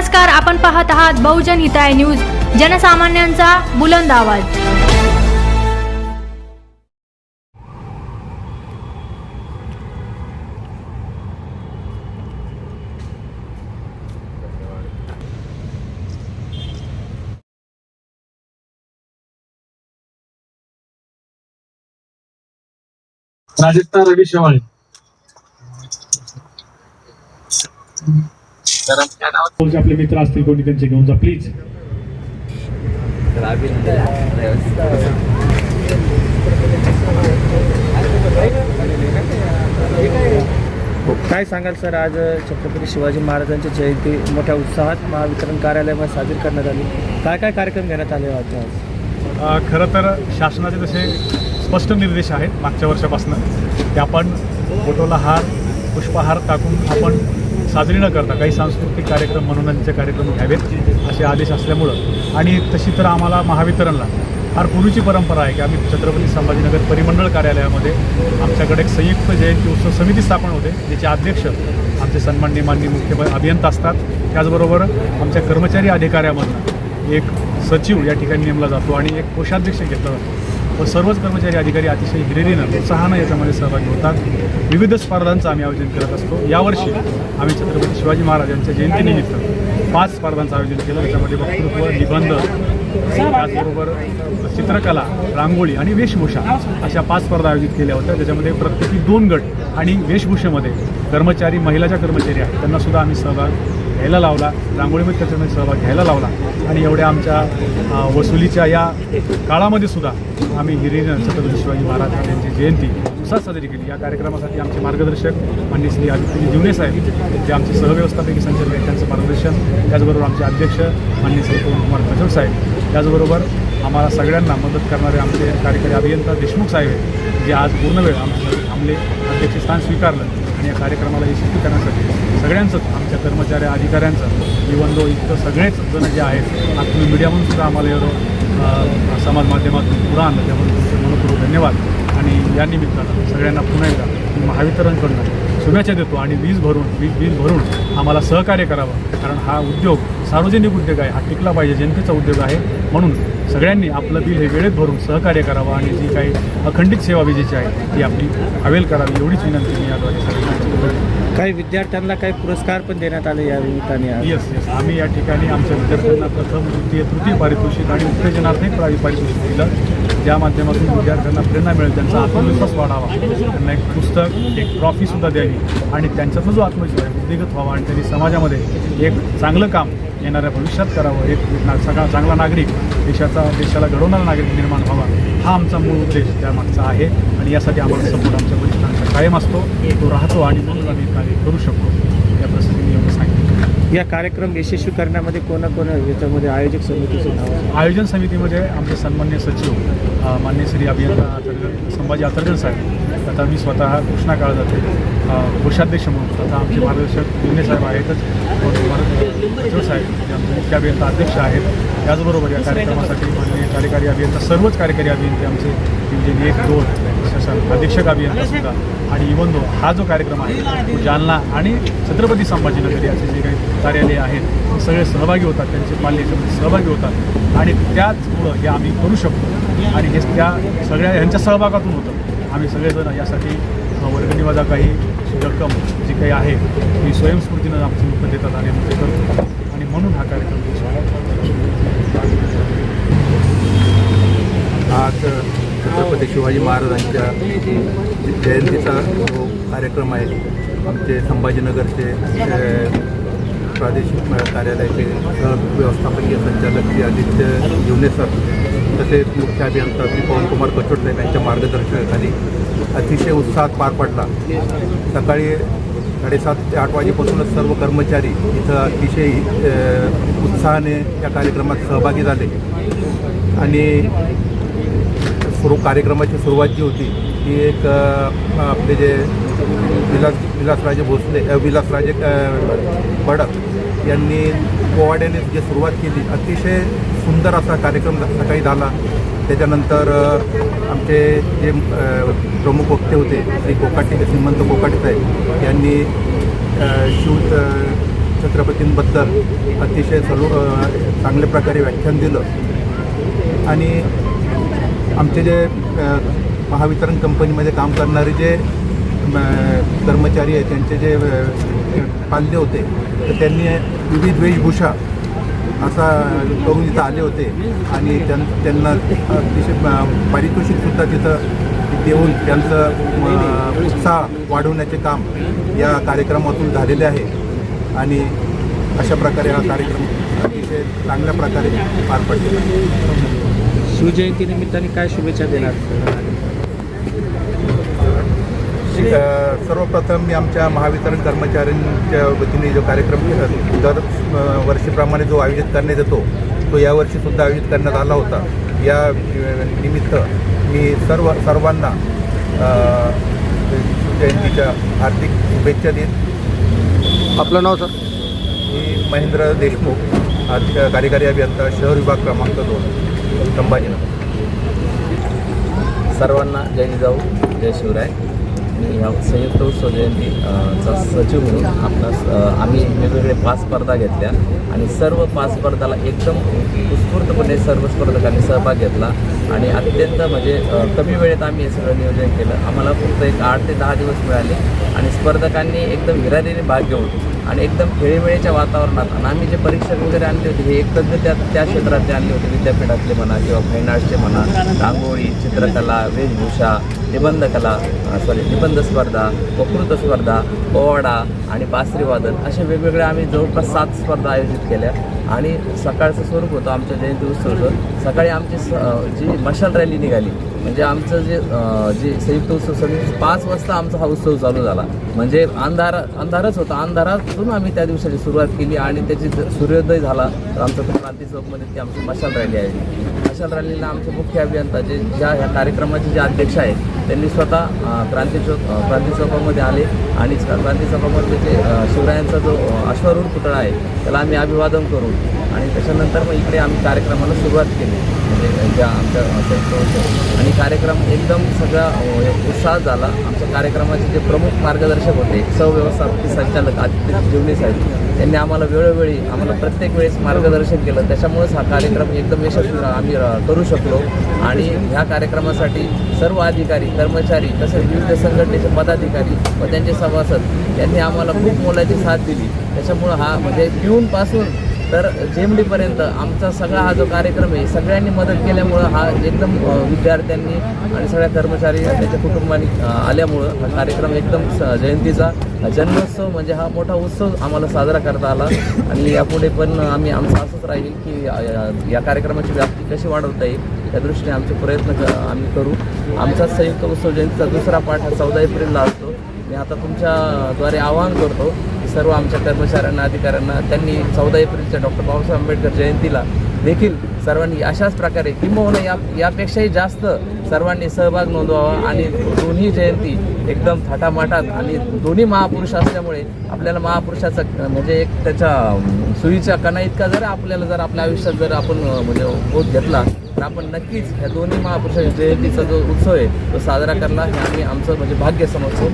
नमस्कार, आपण पाहत आहात बहुजन हिताय न्यूज, जनसामान्यांचा बुलंद आवाज। प्राजक्ता रवी शेवाळे आपले मित्र असतील कोणी त्यांचे घेऊन जा प्लीज। काय सांगाल सर, आज छत्रपती शिवाजी महाराजांची जयंती मोठ्या उत्साहात महावितरण कार्यालयामध्ये साजरी करण्यात आली। काय काय कार्यक्रम घेण्यात आले होते आज? खरं तर शासनाचे तसे स्पष्ट निर्देश आहेत मागच्या वर्षापासून की आपण फोटोला हार पुष्पहार टाकून आपण साजरी न करता काही सांस्कृतिक कार्यक्रम मनोरंजनाचे कार्यक्रम घ्यावेत असे आदेश असल्यामुळं, आणि तशी तर आम्हाला महावितरणला फार पूर्वीची परंपरा आहे की आम्ही छत्रपती संभाजीनगर परिमंडळ कार्यालयामध्ये आमच्याकडे एक संयुक्त जयंती उत्सव समिती स्थापन होते, ज्याचे अध्यक्ष आमचे सन्माननीय माननीय मुख्य अभियंता असतात। त्याचबरोबर आमच्या कर्मचारी अधिकाऱ्यामधून एक सचिव या ठिकाणी नेमला जातो आणि एक कोषाध्यक्ष घेतला जातो व सर्वच कर्मचारी अधिकारी अतिशय हिरिरीनं उत्साहानं याच्यामध्ये सहभागी होतात। विविध स्पर्धांचं आम्ही आयोजन करत असतो। यावर्षी आम्ही छत्रपती शिवाजी महाराजांच्या जयंतीनिमित्त 5 स्पर्धांचं आयोजन केलं। त्याच्यामध्ये वक्तृत्व, निबंध, त्याचबरोबर चित्रकला, रांगोळी आणि वेशभूषा अशा 5 स्पर्धा आयोजित केल्या होत्या। त्याच्यामध्ये प्रत्येकी 2 गट आणि वेशभूषेमध्ये कर्मचारी, महिलाच्या कर्मचारी आहेत त्यांनासुद्धा आम्ही सहभाग घ्यायला लावला, रांगोळीमध्ये त्याच्यामध्ये सहभाग घ्यायला लावला आणि एवढ्या आमच्या वसुलीच्या या काळामध्ये सुद्धा आम्ही हिरिरीनं छत्रपती शिवाजी महाराज यांची जयंती उत्साहात साजरी केली। या कार्यक्रमासाठी आमचे मार्गदर्शक माननीय श्री आदित्य जीवने साहेब, जे आमचे सहव्यवस्थापकीय संचालक आहेत त्यांचं मार्गदर्शन, त्याचबरोबर आमचे अध्यक्ष माननीय श्री कुमार कचोड साहेब, त्याचबरोबर आम्हाला सगळ्यांना मदत करणारे आमचे कार्यकारी अभियंता देशमुख साहेब आहेत, जे आज पूर्ण वेळ आमचे थांबले, अध्यक्षस्थान स्वीकारलं आणि या कार्यक्रमाला यशस्वी करण्यासाठी सगळ्यांचंच, आमच्या कर्मचारी अधिकाऱ्यांचं, इवन दो इतकं सगळेच जण जे आहेत, आज तुम्ही मीडियामधून सुद्धा आम्हाला एवढं समाज माध्यमातून पुढं आणलं, त्यामुळे तुमचे मनपूर्वक धन्यवाद। आणि या निमित्तानं सगळ्यांना पुन्हा एकदा मी महावितरणकडून शुभेच्छा देतो आणि वीज भरून आम्हाला सहकार्य करावं, कारण हा उद्योग सार्वजनिक उद्योग आहे, हा टिकला पाहिजे, जनतेचा उद्योग आहे, म्हणून सगळ्यांनी आपलं बिल हे वेळेत भरून सहकार्य करावं आणि जी काही अखंडित सेवा विजेची आहे ती आपली अवेल करावी, एवढीच विनंती मी याद्वारे सगळ्यांना। काही विद्यार्थ्यांना काही पुरस्कार पण देण्यात आले या निमित्ताने? येस, आम्ही या ठिकाणी आमच्या विद्यार्थ्यांना प्रथम, द्वितीय, तृतीय पारितोषिक आणि उत्तेजनात्मक पारितोषिक दिलं, ज्या माध्यमातून विद्यार्थ्यांना प्रेरणा मिळेल, त्यांचा आत्मविश्वास वाढावा, त्यांना एक पुस्तक, एक ट्रॉफीसुद्धा द्यावी आणि त्यांच्यातला जो आत्मविश्वास आहे उद्योगत व्हावा आणि त्यांनी समाजामध्ये एक चांगलं काम येणाऱ्या भविष्यात करावं, एक चांगला नागरिक, देशाला घडवणारा नागरिक निर्माण व्हावा, हा आमचा मूळ उद्देश त्यामागचा आहे आणि यासाठी आम्हाला सपोर्ट आमच्या वरिष्ठांचा कायम असतो, तो राहतो आणि म्हणून आम्ही कार्य करू शकतो। या प्रसंगी मी एवढं सांगितलं। या कार्यक्रम यशस्वी करण्यामध्ये कोण याच्यामध्ये आयोजक समितीचं नाव? आयोजन समितीमध्ये आमचे सन्मान्य सचिव माननीय श्री अभियंता संभाजी आतरगण साहेब, आता मी स्वतः कृष्णा काळ जाते कोषाध्यक्ष म्हणून, आता आमचे मार्गदर्शक जीवने साहेब आहेतच, कचोड साहेब जे आमचे मुख्य अभियंता अध्यक्ष आहेत, त्याचबरोबर या कार्यक्रमासाठी माननीय कार्यकारी अभियंता, सर्वच कार्यकारी अभियंते आमचे इंजिन 1, 2 अधीक्षक अभियंतासुद्धा, आणि इवन दो हा जो कार्यक्रम आहे तो जालना आणि छत्रपती संभाजीनगर याचे जे काही कार्यालय आहेत ते सगळे सहभागी होतात, त्यांचे पाल्य याच्यामध्ये सहभागी होतात आणि त्याचमुळं हे आम्ही करू शकतो आणि हे त्या सगळ्या ह्यांच्या सहभागातून होतं। आम्ही सगळेजण यासाठी वर्गणी वजा काही रक्कम जी काही आहे ती स्वयंस्फूर्तीनं आमची लोक देतात आणि आम्ही ते करतो आणि म्हणून हा कार्यक्रम आज छत्रपती शिवाजी महाराजांच्या जयंतीचा जो कार्यक्रम आहे, आमचे संभाजीनगरचे प्रादेशिक कार्यालयाचे व्यवस्थापकीय संचालक श्री आदित्य जीवने सर, तसेच मुख्य अभियंता श्री पवनकुमार कचोड साहेब यांच्या मार्गदर्शनाखाली अतिशय उत्साहात पार पडला। सकाळी 7:30 ते 8 वाजेपासूनच सर्व कर्मचारी इथं अतिशय उत्साहाने या कार्यक्रमात सहभागी झाले आणि कार्यक्रमाची सुरुवात जी होती ती एक आपले जे विलासराजे भोसले, विलासराजे बडक यांनी पोवाड्याने जे सुरुवात केली, अतिशय सुंदर असा कार्यक्रम सकाळी झाला। त्याच्यानंतर आमचे जे प्रमुख वक्ते होते श्री कोकाटे, श्रीमंत कोकाटे साहेब यांनी छत्रपतींबद्दल अतिशय चांगल्या प्रकारे व्याख्यान दिलं आणि आमचे जे महावितरण कंपनीमध्ये काम करणारे जे कर्मचारी आहेत त्यांचे जे पाल्य होते तर त्यांनी विविध वेशभूषा असा करून इथं आले होते आणि त्यांना अतिशय पारितोषिकसुद्धा तिथं देऊन त्यांचं उत्साह वाढवण्याचे काम या कार्यक्रमातून झालेले आहे आणि अशा प्रकारे हा कार्यक्रम अतिशय चांगल्या प्रकारे पार पडलेला आहे. शिवजयंतीनिमित्ताने काय शुभेच्छा देणार? सर्वप्रथम मी आमच्या महावितरण कर्मचाऱ्यांच्या वतीने जो कार्यक्रम दर वर्षीप्रमाणे जो आयोजित करण्यात येतो तो यावर्षीसुद्धा आयोजित करण्यात आला होता. या निमित्त मी सर्वांना जयंतीच्या हार्दिक शुभेच्छा देईन. आपलं नाव सर? मी महेंद्र देशमुख, कार्यकारी अभियंता, शहर विभाग क्रमांक 2, संभाजीनगर. सर्वांना जय जिजाऊ, जय शिवराय. मी ह्या संयुक्त उत्सव जयंतीचा सचिव म्हणून आपणास आम्ही वेगवेगळे 5 स्पर्धा घेतल्या आणि सर्व 5 स्पर्धाला एकदम उत्स्फूर्तपणे सर्व स्पर्धकांनी सहभाग घेतला आणि अत्यंत म्हणजे कमी वेळेत आम्ही हे सगळं नियोजन केलं. आम्हाला फक्त एक 8 ते 10 दिवस मिळाले आणि स्पर्धकांनी एकदम हिरारीने भाग घेऊन आणि एकदम खेळीमेळीच्या वातावरणात आणि आम्ही जे परीक्षक वगैरे आणले होते हे एक तज्ञ त्या क्षेत्रातले आणले होते, विद्यापीठातले म्हणा किंवा फाईन आर्ट्सचे म्हणा, रांगोळी, चित्रकला, वेशभूषा, निबंध स्पर्धा, वक्तृत्व स्पर्धा, पोवाडा आणि बासरी वादन असे वेगवेगळे आम्ही जवळपास 7 स्पर्धा आयोजित केल्या आणि सकाळचं स्वरूप होतं आमच्या जयंती उत्सवाचं. सकाळी आमची जी मशाल रॅली निघाली म्हणजे आमचं जे संयुक्त उत्सव समिती 5 वाजता आमचा हा उत्सव चालू झाला. म्हणजे अंधारच होता. अंधारातून आम्ही त्या दिवसाची सुरुवात केली आणि त्याची सूर्योदय झाला तर आमचं क्रांती चौकमध्ये ती आमची मशाल रॅली आहे. मशाल रॅलीला आमचे मुख्य अभियंता ह्या कार्यक्रमाचे जे अध्यक्ष आहेत त्यांनी स्वतः क्रांती चौकामध्ये आले आणि क्रांती चौकामध्ये जे शिवरायांचा जो अश्वारूढ पुतळा आहे त्याला आम्ही अभिवादन करू आणि त्याच्यानंतर मग इकडे आम्ही कार्यक्रमाला सुरुवात केली म्हणजे ज्या आमच्या संयुक्त आणि कार्यक्रम एकदम सगळा उत्साहात झाला. आमच्या कार्यक्रमाचे जे प्रमुख मार्गदर्शक होते सहव्यवस्थापकीय संचालक आदित्य जीवने साहेब त्यांनी आम्हाला वेळोवेळी प्रत्येक वेळेस मार्गदर्शन केलं. त्याच्यामुळेच हा कार्यक्रम एकदम यशस्वी आम्ही करू शकलो आणि ह्या कार्यक्रमासाठी सर्व अधिकारी, कर्मचारी तसेच विविध संघटनेचे पदाधिकारी व त्यांचे सभासद यांनी आम्हाला खूप मोलाची साथ दिली. त्याच्यामुळं हा म्हणजे पिऊनपासून तर जेमडीपर्यंत आमचा सगळा हा जो कार्यक्रम आहे सगळ्यांनी मदत केल्यामुळं हा एकदम विद्यार्थ्यांनी आणि सगळ्या कर्मचारी त्याच्या कुटुंबांनी आल्यामुळं हा कार्यक्रम एकदम जयंतीचा जन्मोत्सव म्हणजे हा मोठा उत्सव आम्हाला साजरा करता आला आणि यापुढे पण आमचं असंच राहील की या कार्यक्रमाची व्याप्ती कशी वाढवता येईल त्या दृष्टीने आमचे प्रयत्न आम्ही करू. आमचा संयुक्त उत्सव जयंतीचा दुसरा पाठ हा 14 एप्रिलला असतो. मी आता तुमच्याद्वारे आवाहन करतो की सर्व आमच्या कर्मचाऱ्यांना, अधिकाऱ्यांना त्यांनी 14 एप्रिलच्या डॉक्टर बाबासाहेब आंबेडकर जयंतीला देखील सर्वांनी अशाच प्रकारे किंबहुना यापेक्षाही जास्त सर्वांनी सहभाग नोंदवावा आणि दोन्ही जयंती एकदम थाटामाटात आणि दोन्ही महापुरुष असल्यामुळे आपल्याला महापुरुषाचा म्हणजे एक त्याच्या सुईच्या कणा इतका जर आपल्या आयुष्यात जर आपण म्हणजे बोध घेतला तर आपण नक्कीच ह्या दोन्ही महापुरुषांच्या जयंतीचा जो उत्सव आहे तो साजरा करणार हे आम्ही आमचं म्हणजे भाग्य समजतो.